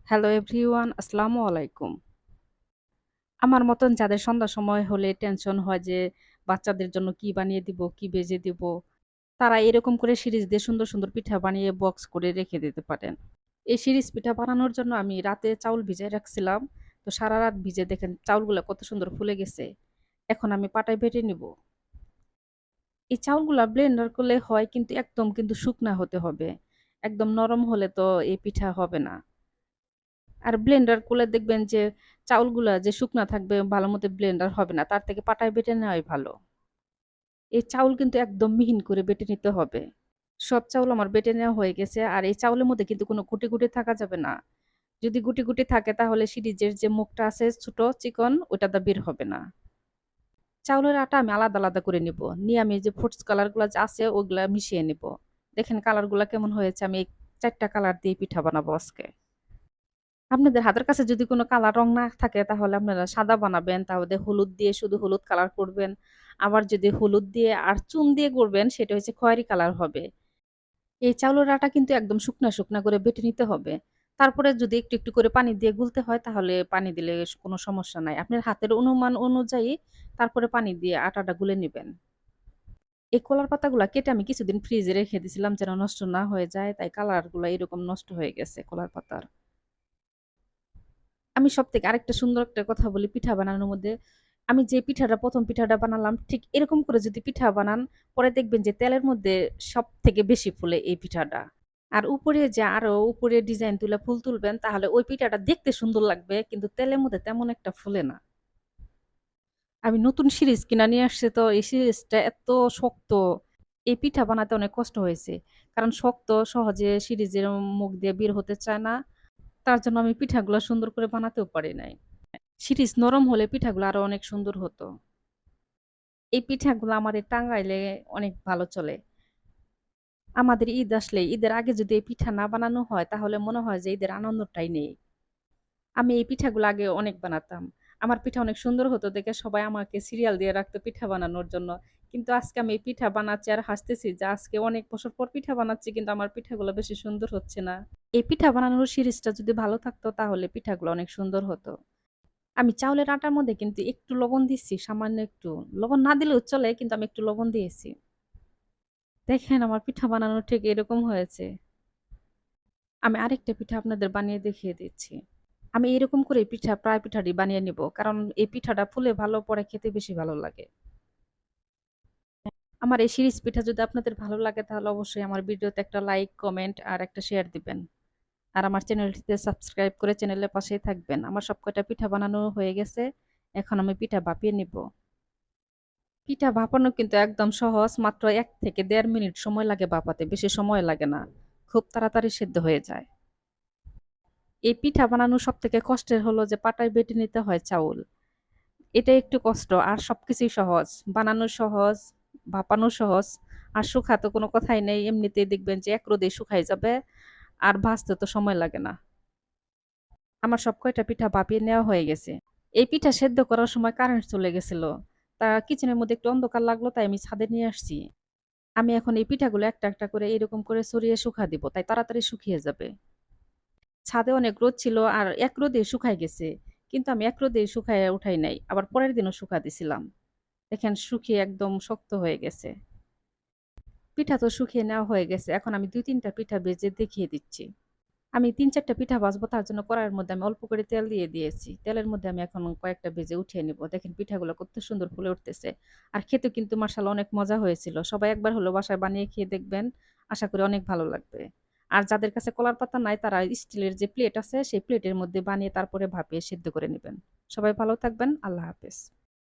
Hello everyone, আসসালামু আলাইকুম। আমার মতন যাদের সন্ধ্যার সময় হলে টেনশন হয় যে বাচ্চাদের জন্য কি বানিয়ে দিব, কি ভেজে দিব, তারা এরকম করে সিরিজ দিয়ে সুন্দর, সুন্দর পিঠা বানিয়ে বক্স করে রেখে দিতে পারেন। এই সিরিজ পিঠা বানানোর জন্য আমি রাতে চাউল ভিজায় রাখছিলাম। তো সারারাত ভিজে দেখেন চাউলগুলা কত সুন্দর ফুলে গেছে। এখন আমি পাটায় বেটে নিব। এই চাউলগুলা ব্লেন্ডার করলে হয় কিন্তু একদম কিন্তু শুকনা হতে হবে। একদম নরম হলে তো এই পিঠা হবে না। আর ব্লেন্ডার করলে দেখবেন যে চাউলগুলা যে শুকনা থাকবে ভালোমতো ব্লেন্ডার হবে না। তার থেকে পাটায় বেটে নেওয়াই ভালো। এই চাউল কিন্তু একদম মিহিন করে বেটে নিতে হবে। সব চাউল আমার বেটে নেওয়া হয়ে গেছে। আর এই চাউলের মধ্যে কিন্তু কোনো গুটি, গুটি থাকা যাবে না। যদি গুটি, গুটি থাকে তাহলে সিরিজের যে মুখটা আছে ছোট চিকন ওটা দা বের হবে না। চাউলের আটা আমি আলাদা, আলাদা করে নিব। নিয়ে আমি যে ফুডস কালার গুলা যা আছে ওগুলা মিশিয়ে নিব। দেখেন কালার গুলা কেমন হয়েছে। আমি এই ৪ টা কালার দিয়ে পিঠা বানাবো আজকে। আপনাদের হাতের কাছে যদি কোনো কালার রং না থাকে তাহলে আপনারা সাদা বানাবেন। তাহলে হলুদ দিয়ে শুধু হলুদ কালার করবেন। আবার যদি হলুদ দিয়ে আর চুন দিয়ে করবেন সেটা হচ্ছে খয়েরি কালার হবে। এই চাউলের আটা কিন্তু একদম শুকনা, শুকনা করে বেটে নিতে হবে। তারপরে যদি একটু, একটু করে পানি দিয়ে গুলতে হয় তাহলে পানি দিলে কোনো সমস্যা নাই। আপনার হাতের অনুমান অনুযায়ী তারপরে পানি দিয়ে আটাটা গুলে নিবেন। এই কলার পাতাগুলা কেটে আমি কিছুদিন ফ্রিজে রেখে দিয়েছিলাম যেন নষ্ট না হয়ে যায়। তাই কালারগুলা এরকম নষ্ট হয়ে গেছে কলার পাতার। আমি সবথেকে আরেকটা সুন্দর একটা কথা বলি পিঠা বানানোর মধ্যে। আমি যে পিঠাটা ১ম পিঠাটা বানালাম ঠিক এরকম করে যদি পিঠা বানান, পরে দেখবেন যে তেলের মধ্যে সবথেকে বেশি ফুলে এই পিঠাটা। আর উপরে যে আরো উপরে ডিজাইন তুলে ফুল তুলবেন তাহলে ওই পিঠাটা দেখতে সুন্দর লাগবে কিন্তু তেলের মধ্যে তেমন একটা ফুলে না। আমি নতুন সিরিজ কিনা নিয়ে আসছি তো এই সিরিজটা এত শক্ত। এই পিঠা বানাতে অনেক কষ্ট হয়েছে। কারণ শক্ত সহজে সিরিজের মুখ দিয়ে বের হতে চায় না। তার জন্য আমি পিঠাগুলা সুন্দর করে বানাতেও পারি নাই। সিরিজ নরম হলে পিঠাগুলো আরো অনেক সুন্দর হতো। এই পিঠাগুলো আমাদের টাঙ্গাইলে অনেক ভালো চলে। আমাদের ঈদ আসলে ঈদের আগে যদি এই পিঠা না বানানো হয় তাহলে মনে হয় যে ঈদের আনন্দটাই নেই। আমি এই পিঠাগুলো আগে অনেক বানাতাম। আমার পিঠা অনেক সুন্দর হতো দেখে সবাই আমাকে সিরিয়াল দিয়ে রাখতো পিঠা বানানোর জন্য। কিন্তু আজকে আমি এই পিঠা বানাচ্ছি আর হাসতেছি যে আজকে অনেক বছর পর পিঠা বানাচ্ছি কিন্তু আমার পিঠাগুলো বেশি সুন্দর হচ্ছে না। এই পিঠা বানানোর সিরিজটা যদি ভালো থাকতো তাহলে পিঠাগুলো অনেক সুন্দর হতো। আমি চাউলের আটার মধ্যে কিন্তু একটু লবণ দিচ্ছি, সামান্য একটু। লবণ না দিলেও চলে কিন্তু আমি একটু লবণ দিয়েছি। দেখেন আমার পিঠা বানানো ঠিক এরকম হয়েছে। আমি আরেকটা পিঠা আপনাদের বানিয়ে দেখিয়ে দিচ্ছি। আমি এরকম করে প্রায় পিঠাটি বানিয়ে নিব। কারণ এই পিঠাটা ফুলে ভালো পরে খেতে বেশি ভালো লাগে। আমার এই সিরিজ পিঠা যদি আপনাদের ভালো লাগে তাহলে অবশ্যই আমার ভিডিওতে একটা লাইক, কমেন্ট আর একটা শেয়ার দিবেন। আর আমার চ্যানেলটিতে সাবস্ক্রাইব করে চ্যানেলের পাশেই থাকবেন। আমার সব কয়টা পিঠা বানানো হয়ে গেছে। এখন আমি পিঠা ভাপিয়ে নিব। পিঠা ভাপানো কিন্তু একদম সহজ। মাত্র ১ থেকে ১.৫ মিনিট সময় লাগে ভাপাতে। বেশি সময় লাগে না। খুব তাড়াতাড়ি সেদ্ধ হয়ে যায়। এই পিঠা বানানো সবথেকে কষ্টের হলো যে পাটায় বেটে নিতে হয় চাউল। এটা একটু কষ্ট আর সবকিছুই সহজ। বানানো সহজ, ভাপানো সহজ। আর শুকাতে কোনো কথাই নেই। এমনিতেই দেখবেন যে এক রোদেই শুকায় যাবে। আর ভাজতে তো সময় লাগে না। আমার সব কয়টা পিঠা ভাপিয়ে নেওয়া হয়ে গেছে। এই পিঠা সেদ্ধ করার সময় কারেন্ট চলে গেছিল। তা কিচেনের মধ্যে একটু অন্ধকার লাগলো তাই আমি ছাদে নিয়ে আসছি। আমি এখন এই পিঠাগুলো একটা, একটা করে এরকম করে ছড়িয়ে শুকা দিব। তাই তাড়াতাড়ি শুকিয়ে যাবে। ছাদে অনেক রোদ ছিল আর এক রোদে শুকায় গেছে। কিন্তু আমি এক রোদে শুকাইয়া উঠাই নাই। আবার পরের দিনও শুকা দিছিলাম। দেখেন শুকিয়ে একদম শক্ত হয়ে গেছে। পিঠা তো শুকিয়ে নেওয়া হয়ে গেছে। এখন আমি ২-৩ টা পিঠা ভেজে দেখিয়ে দিচ্ছি। আমি ৩-৪ টা পিঠা ভাজবো তার জন্য কড়াইয়ের মধ্যে আমি অল্প করে তেল দিয়ে দিয়েছি। তেলের মধ্যে আমি এখন কয়েকটা ভেজে উঠিয়ে নিব। দেখেন পিঠাগুলো কত সুন্দর ফুলে উঠতেছে। আর খেতেও কিন্তু মাশাআল্লাহ অনেক মজা হয়েছিল। সবাই একবার হলেও বাসায় বানিয়ে খেয়ে দেখবেন। আশা করি অনেক ভালো লাগবে। আর যাদের কাছে কলার পাতা নাই তারা স্টিলের যে প্লেট আছে সেই প্লেটের মধ্যে বানিয়ে তারপরে ভাপিয়ে সিদ্ধ করে নিবেন। সবাই ভালো থাকবেন। আল্লাহ হাফেজ।